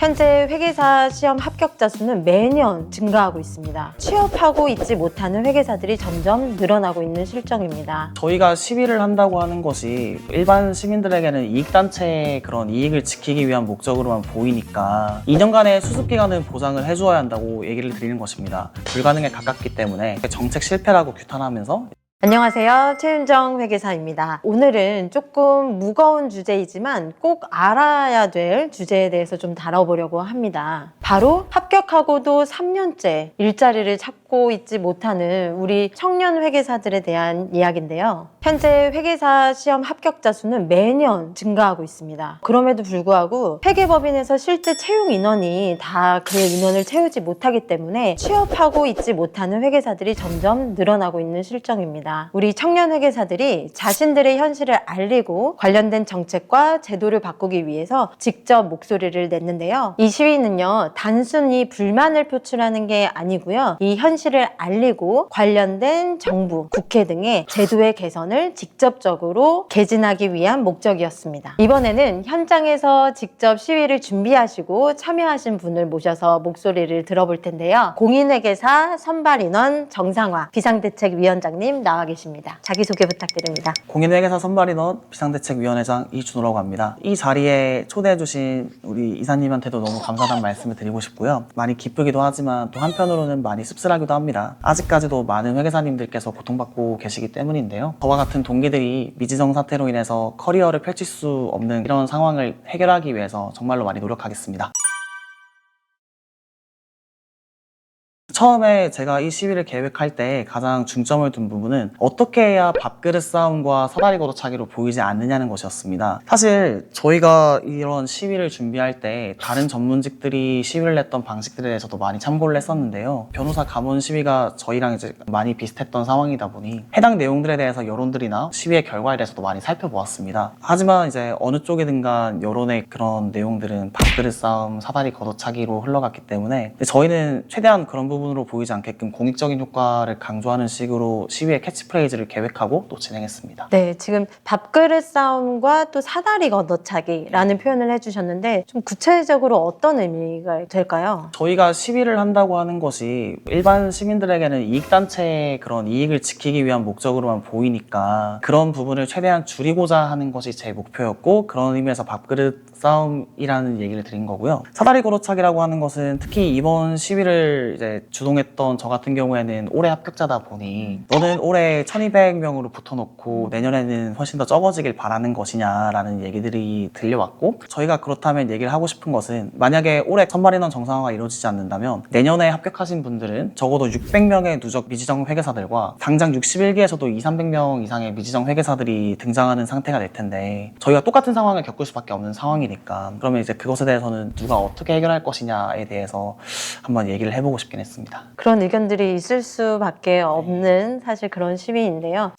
현재 회계사 시험 합격자 수는 매년 증가하고 있습니다. 취업하고 있지 못하는 회계사들이 점점 늘어나고 있는 실정입니다. 저희가 시위를 한다고 하는 것이 일반 시민들에게는 이익단체의 그런 이익을 지키기 위한 목적으로만 보이니까 2년간의 수습기간은 보장을 해주어야 한다고 얘기를 드리는 것입니다. 불가능에 가깝기 때문에 정책 실패라고 규탄하면서 안녕하세요. 최윤정 회계사입니다. 오늘은 조금 무거운 주제이지만 꼭 알아야 될 주제에 대해서 좀 다뤄보려고 합니다. 바로 합격하고도 3년째 일자리를 찾고 있지 못하는 우리 청년 회계사들에 대한 이야기인데요. 현재 회계사 시험 합격자 수는 매년 증가하고 있습니다. 그럼에도 불구하고 회계법인에서 실제 채용 인원이 다 그 인원을 채우지 못하기 때문에 취업하고 있지 못하는 회계사들이 점점 늘어나고 있는 실정입니다. 우리 청년 회계사들이 자신들의 현실을 알리고 관련된 정책과 제도를 바꾸기 위해서 직접 목소리를 냈는데요. 이 시위는요, 단순히 불만을 표출하는 게 아니고요. 이 현실을 알리고 관련된 정부, 국회 등의 제도의 개선을 직접적으로 개진하기 위한 목적이었습니다. 이번에는 현장에서 직접 시위를 준비하시고 참여하신 분을 모셔서 목소리를 들어볼 텐데요. 공인회계사 선발인원 정상화 비상대책위원장님 나와 계십니다. 자기소개 부탁드립니다. 공인회계사 선발인원 비상대책위원회장 이준호라고 합니다. 이 자리에 초대해주신 우리 이사님한테도 너무 감사하다는 말씀을 드리고 싶고요. 많이 기쁘기도 하지만 또 한편으로는 많이 씁쓸하기도 합니다. 아직까지도 많은 회계사님들께서 고통받고 계시기 때문인데요. 저와 같은 동기들이 미지정 사태로 인해서 커리어를 펼칠 수 없는 이런 상황을 해결하기 위해서 정말로 많이 노력하겠습니다. 처음에 제가 이 시위를 계획할 때 가장 중점을 둔 부분은 어떻게 해야 밥그릇 싸움과 사다리 걷어차기로 보이지 않느냐는 것이었습니다. 사실 저희가 이런 시위를 준비할 때 다른 전문직들이 시위를 했던 방식들에 대해서도 많이 참고를 했었는데요. 변호사 감원 시위가 저희랑 이제 많이 비슷했던 상황이다 보니 해당 내용들에 대해서 여론들이나 시위의 결과에 대해서도 많이 살펴보았습니다. 하지만 이제 어느 쪽이든 간 여론의 그런 내용들은 밥그릇 싸움, 사다리 걷어차기로 흘러갔기 때문에 저희는 최대한 그런 부분으로 보이지 않게끔 공익적인 효과를 강조하는 식으로 시위의 캐치프레이즈를 계획하고 또 진행했습니다. 네, 지금 밥그릇 싸움과 또 사다리 걷어차기라는 표현을 해주셨는데 좀 구체적으로 어떤 의미가 될까요? 저희가 시위를 한다고 하는 것이 일반 시민들에게는 이익단체의 그런 이익을 지키기 위한 목적으로만 보이니까 그런 부분을 최대한 줄이고자 하는 것이 제 목표였고, 그런 의미에서 밥그릇 싸움이라는 얘기를 드린 거고요. 사다리 걸어차기라고 하는 것은 특히 이번 시위를 이제 주동했던 저 같은 경우에는 올해 합격자다 보니 너는 올해 1200명으로 붙어놓고 내년에는 훨씬 더 적어지길 바라는 것이냐라는 얘기들이 들려왔고, 저희가 그렇다면 얘기를 하고 싶은 것은 만약에 올해 선발인원 정상화가 이루어지지 않는다면 내년에 합격하신 분들은 적어도 600명의 누적 미지정 회계사들과 당장 61기에서도 200~300명 이상의 미지정 회계사들이 등장하는 상태가 될 텐데 저희가 똑같은 상황을 겪을 수밖에 없는 상황이니까 그러면 이제 그것에 대해서는 누가 어떻게 해결할 것이냐에 대해서 한번 얘기를 해보고 싶긴 했습니다. 그런 의견들이 있을 수밖에 없는 사실 그런 시위인데요.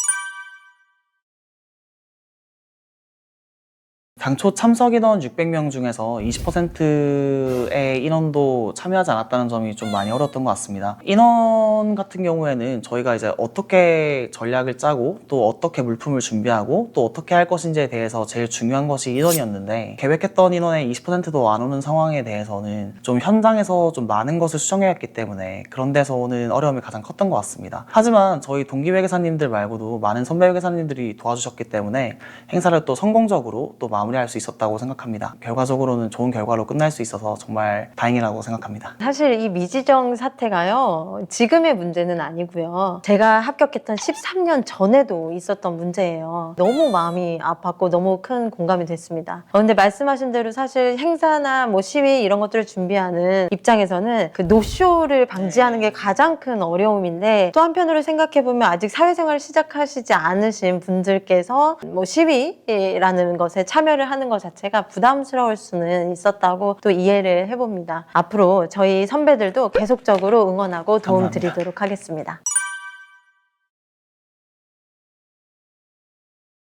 당초 참석인원 600명 중에서 20%의 인원도 참여하지 않았다는 점이 좀 많이 어려웠던 것 같습니다. 인원 같은 경우에는 저희가 이제 어떻게 전략을 짜고 또 어떻게 물품을 준비하고 또 어떻게 할 것인지에 대해서 제일 중요한 것이 인원이었는데, 계획했던 인원의 20%도 안 오는 상황에 대해서는 좀 현장에서 좀 많은 것을 수정해야 했기 때문에 그런 데서 오는 어려움이 가장 컸던 것 같습니다. 하지만 저희 동기 회계사님들 말고도 많은 선배 회계사님들이 도와주셨기 때문에 행사를 또 성공적으로 또 마무리할 수 있었다고 생각합니다. 결과적으로는 좋은 결과로 끝날 수 있어서 정말 다행이라고 생각합니다. 사실 이 미지정 사태가요, 지금의 문제는 아니고요. 제가 합격했던 13년 전에도 있었던 문제예요. 너무 마음이 아팠고 너무 큰 공감이 됐습니다. 근데 말씀하신 대로 사실 행사나 뭐 시위 이런 것들을 준비하는 입장에서는 그 노쇼를 방지하는 게 가장 큰 어려움인데, 또 한편으로 생각해보면 아직 사회생활을 시작하시지 않으신 분들께서 뭐 시위라는 것에 참여를 하는 것 자체가 부담스러울 수는 있었다고 또 이해를 해봅니다. 앞으로 저희 선배들도 계속적으로 응원하고 도움 감사합니다. 드리도록 하겠습니다.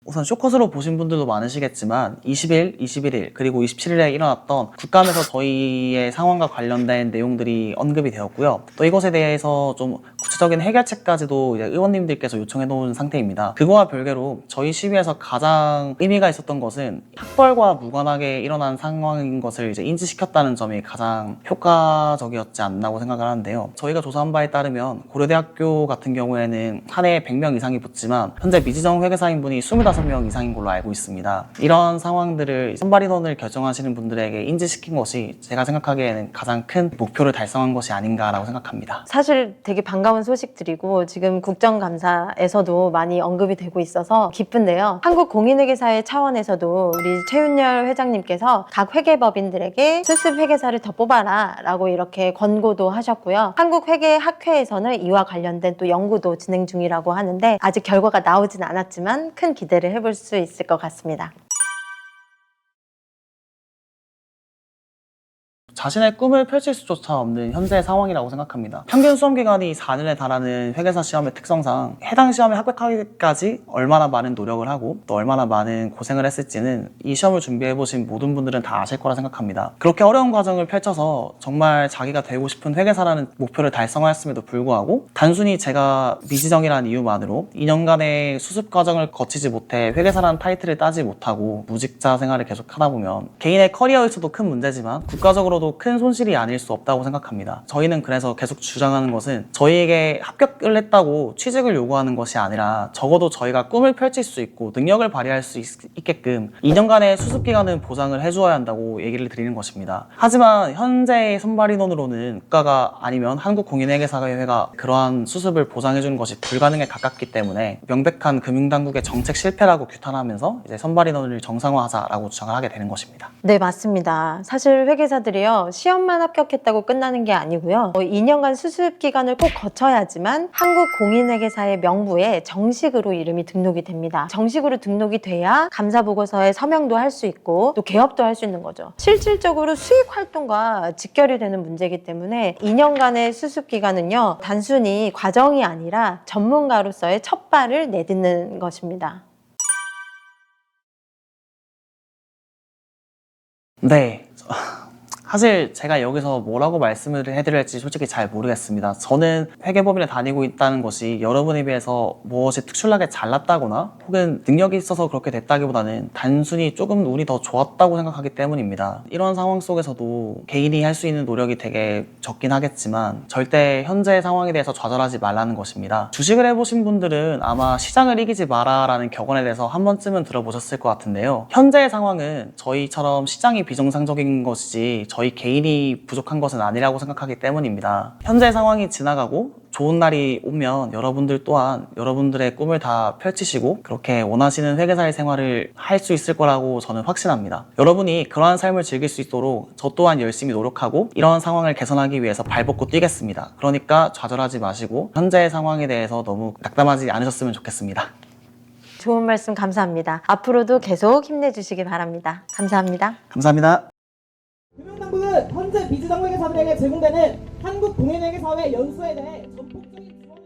우선 쇼컷으로 보신 분들도 많으시겠지만 20일, 21일 그리고 27일에 일어났던 국감에서 저희의 상황과 관련된 내용들이 언급이 되었고요. 또 이것에 대해서 좀 구체적인 해결책까지도 이제 의원님들께서 요청해 놓은 상태입니다. 그거와 별개로 저희 시위에서 가장 의미가 있었던 것은 학벌과 무관하게 일어난 상황인 것을 이제 인지시켰다는 점이 가장 효과적이었지 않나고 생각을 하는데요. 저희가 조사한 바에 따르면 고려대학교 같은 경우에는 한 해에 100명 이상이 붙지만 현재 미지정 회계사인분이 25명 이상인 걸로 알고 있습니다. 이런 상황들을 선발 인원을 결정하시는 분들에게 인지시킨 것이 제가 생각하기에는 가장 큰 목표를 달성한 것이 아닌가라고 생각합니다. 사실 되게 반가운 소식들이고 지금 국정감사에서도 많이 언급이 되고 있어서 기쁜데요. 한국공인회계사의 차원에서도 우리 최윤열 회장님께서 각 회계법인들에게 수습 회계사를 더 뽑아라 라고 이렇게 권고도 하셨고요. 한국회계학회에서는 이와 관련된 또 연구도 진행 중이라고 하는데 아직 결과가 나오진 않았지만 큰 기대를 해볼 수 있을 것 같습니다. 자신의 꿈을 펼칠 수조차 없는 현재 상황이라고 생각합니다. 평균 수험 기간이 4년에 달하는 회계사 시험의 특성상 해당 시험에 합격하기까지 얼마나 많은 노력을 하고 또 얼마나 많은 고생을 했을지는 이 시험을 준비해보신 모든 분들은 다 아실 거라 생각합니다. 그렇게 어려운 과정을 펼쳐서 정말 자기가 되고 싶은 회계사라는 목표를 달성하였음에도 불구하고 단순히 제가 미지정이라는 이유만으로 2년간의 수습 과정을 거치지 못해 회계사라는 타이틀을 따지 못하고 무직자 생활을 계속 하다 보면 개인의 커리어에서도 큰 문제지만 국가적으로도 큰 손실이 아닐 수 없다고 생각합니다. 저희는 그래서 계속 주장하는 것은 저희에게 합격을 했다고 취직을 요구하는 것이 아니라 적어도 저희가 꿈을 펼칠 수 있고 능력을 발휘할 수 있게끔 2년간의 수습기간은 보장을 해주어야 한다고 얘기를 드리는 것입니다. 하지만 현재의 선발 인원으로는 국가가 아니면 한국공인회계사회가 그러한 수습을 보장해주는 것이 불가능에 가깝기 때문에 명백한 금융당국의 정책 실패라고 규탄하면서 이제 선발 인원을 정상화하자라고 주장을 하게 되는 것입니다. 네, 맞습니다. 사실 회계사들이요, 시험만 합격했다고 끝나는 게 아니고요. 2년간 수습 기간을 꼭 거쳐야지만 한국공인회계사의 명부에 정식으로 이름이 등록이 됩니다. 정식으로 등록이 돼야 감사보고서에 서명도 할 수 있고 또 개업도 할 수 있는 거죠. 실질적으로 수익 활동과 직결이 되는 문제이기 때문에 2년간의 수습 기간은요, 단순히 과정이 아니라 전문가로서의 첫 발을 내딛는 것입니다. 네. 사실 제가 여기서 뭐라고 말씀을 해드릴지 솔직히 잘 모르겠습니다. 저는 회계법인에 다니고 있다는 것이 여러분에 비해서 무엇이 특출나게 잘났다거나 혹은 능력이 있어서 그렇게 됐다기보다는 단순히 조금 운이 더 좋았다고 생각하기 때문입니다. 이런 상황 속에서도 개인이 할 수 있는 노력이 되게 적긴 하겠지만 절대 현재 상황에 대해서 좌절하지 말라는 것입니다. 주식을 해보신 분들은 아마 시장을 이기지 마라라는 격언에 대해서 한 번쯤은 들어보셨을 것 같은데요. 현재의 상황은 저희처럼 시장이 비정상적인 것이지 저희 개인이 부족한 것은 아니라고 생각하기 때문입니다. 현재 상황이 지나가고 좋은 날이 오면 여러분들 또한 여러분들의 꿈을 다 펼치시고 그렇게 원하시는 회계사의 생활을 할 수 있을 거라고 저는 확신합니다. 여러분이 그러한 삶을 즐길 수 있도록 저 또한 열심히 노력하고 이런 상황을 개선하기 위해서 발벗고 뛰겠습니다. 그러니까 좌절하지 마시고 현재의 상황에 대해서 너무 낙담하지 않으셨으면 좋겠습니다. 좋은 말씀 감사합니다. 앞으로도 계속 힘내주시기 바랍니다. 감사합니다. 감사합니다. 금융당국은 현재 미지정 회계사들에게 제공되는 한국공인회계사회 연수에 대해 전폭적인 지원을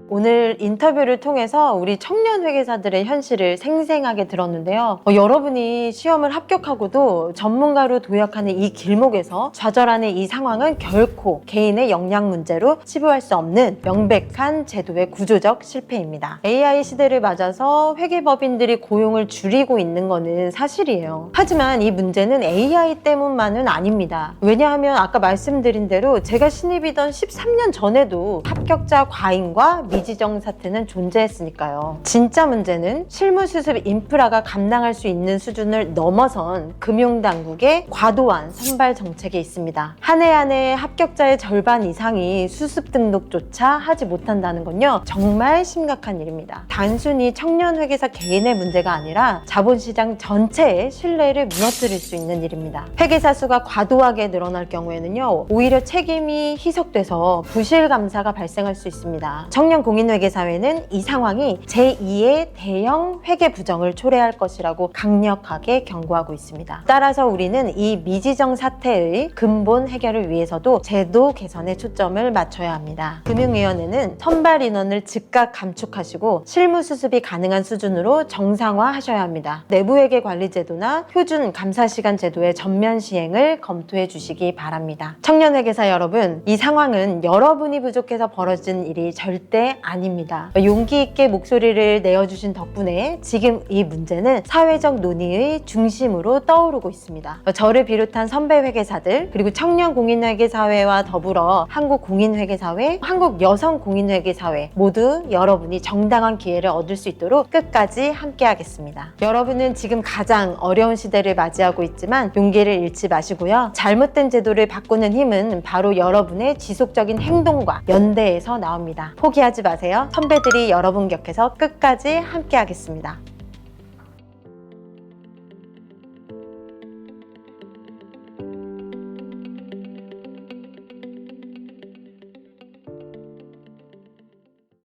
오늘 인터뷰를 통해서 우리 청년 회계사들의 현실을 생생하게 들었는데요. 여러분이 시험을 합격하고도 전문가로 도약하는 이 길목에서 좌절하는 이 상황은 결코 개인의 역량 문제로 치부할 수 없는 명백한 제도의 구조적 실패입니다. AI 시대를 맞아서 회계법인들이 고용을 줄이고 있는 거는 사실이에요. 하지만 이 문제는 AI 때문만은 아닙니다. 왜냐하면 아까 말씀드린 대로 제가 신입이던 13년 전에도 합격자 과잉과 미지정 사태는 존재했으니까요. 진짜 문제는 실무수습 인프라가 감당할 수 있는 수준을 넘어선 금융당국의 과도한 선발 정책에 있습니다. 한 해 한 해 합격자의 절반 이상이 수습 등록조차 하지 못한다는 건요, 정말 심각한 일입니다. 단순히 청년 회계사 개인의 문제가 아니라 자본시장 전체의 신뢰를 무너뜨릴 수 있는 일입니다. 회계사 수가 과도하게 늘어날 경우에는요, 오히려 책임이 희석돼서 부실 감사가 발생할 수 있습니다. 청년 청년공인회계사회는 이 상황이 제2의 대형 회계 부정을 초래할 것이라고 강력하게 경고하고 있습니다. 따라서 우리는 이 미지정 사태의 근본 해결을 위해서도 제도 개선에 초점을 맞춰야 합니다. 금융위원회는 선발 인원을 즉각 감축하시고 실무 수습이 가능한 수준으로 정상화하셔야 합니다. 내부회계 관리 제도나 표준 감사시간 제도의 전면 시행을 검토해 주시기 바랍니다. 청년회계사 여러분, 이 상황은 여러분이 부족해서 벌어진 일이 절대 아닙니다. 용기 있게 목소리를 내어주신 덕분에 지금 이 문제는 사회적 논의의 중심으로 떠오르고 있습니다. 저를 비롯한 선배 회계사들, 그리고 청년공인회계사회와 더불어 한국공인회계사회, 한국여성공인회계사회 모두 여러분이 정당한 기회를 얻을 수 있도록 끝까지 함께하겠습니다. 여러분은 지금 가장 어려운 시대를 맞이하고 있지만 용기를 잃지 마시고요. 잘못된 제도를 바꾸는 힘은 바로 여러분의 지속적인 행동과 연대에서 나옵니다. 포기하지 마세요. 선배들이 여러분 곁에서 끝까지 함께하겠습니다.